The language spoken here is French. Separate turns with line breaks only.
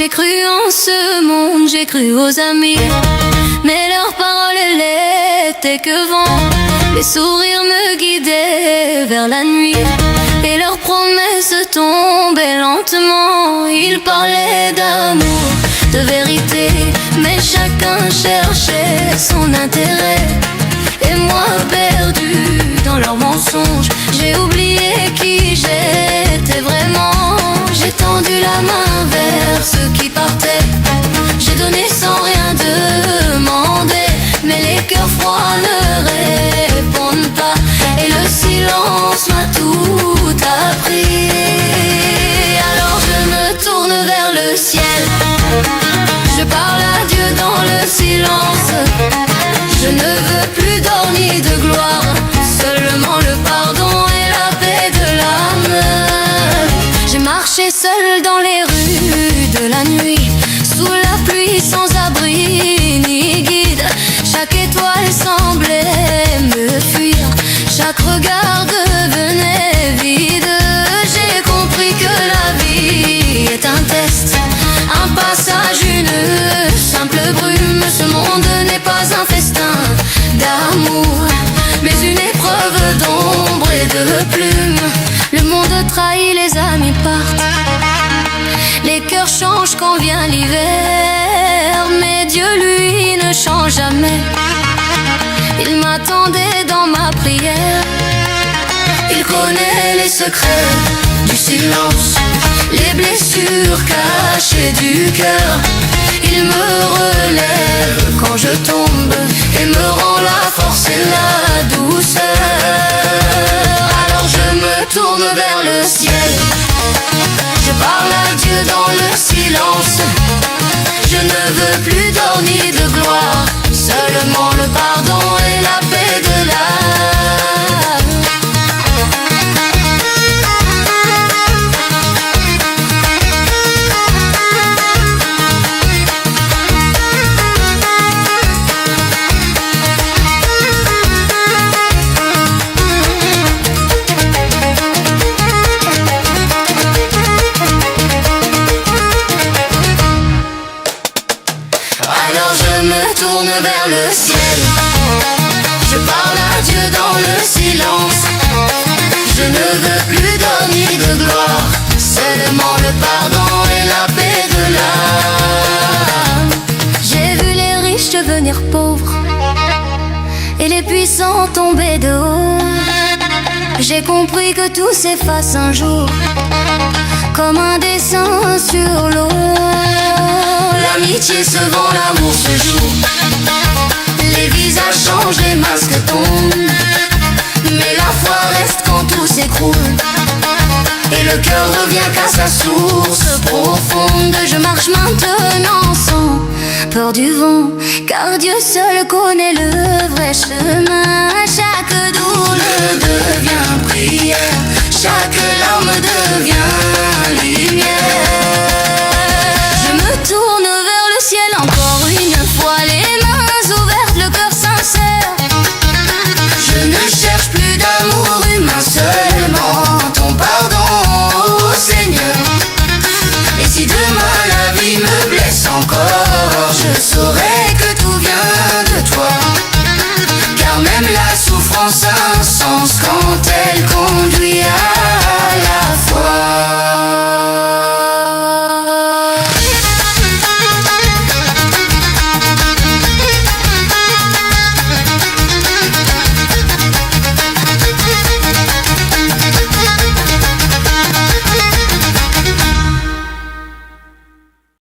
J'ai cru en ce monde, j'ai cru aux amis, mais leurs paroles n'étaient que vent. Les sourires me guidaient vers la nuit, et leurs promesses tombaient lentement. Ils parlaient d'amour, de vérité, mais chacun cherchait son intérêt. Et moi perdu dans leurs mensonges, j'ai oublié qui j'étais vraiment. J'ai tendu la main vers ceux qui partaient, j'ai donné sans rien demander, mais les cœurs froids ne répondent pas, et le silence m'a tout appris. Alors je me tourne vers le ciel, je parle à Dieu dans le silence. Je ne veux plus d'or ni de gloire, seulement le pardon et la paix de l'âme. J'ai marché seul dans les rues de la nuit, sous la pluie sans abri ni guide. Chaque étoile semblait me fuir, chaque regard devenait vide. J'ai compris que la vie est un test, un passage, une simple brume. Ce monde n'est pas un festin d'amour, mais une épreuve d'ombre et de plume. Le monde trahit, les amis partent, les cœurs changent quand vient l'hiver, mais Dieu lui ne change jamais. Il m'attendait dans ma prière, il connaît les secrets du silence, les blessures cachées du cœur. Il me relève quand je tombe et me rend la force et la douceur. Alors je me tourne vers le ciel, je parle à Dieu dans le silence. Je ne veux plus d'or ni de gloire, seulement le pardon et la paix de l'âme. Tourne vers le ciel, je parle à Dieu dans le silence. Je ne veux plus d'or ni de gloire, seulement le pardon et la paix de l'âme. J'ai vu les riches devenir pauvres et les puissants tomber de haut. J'ai compris que tout s'efface un jour, comme un dessin sur l'eau. L'amitié se vend, l'amour se joue, les visages changent, les masques tombent, mais la foi reste quand tout s'écroule, et le cœur revient qu'à sa source profonde. Je marche maintenant sans peur du vent, car Dieu seul connaît le vrai chemin. Chaque douleur de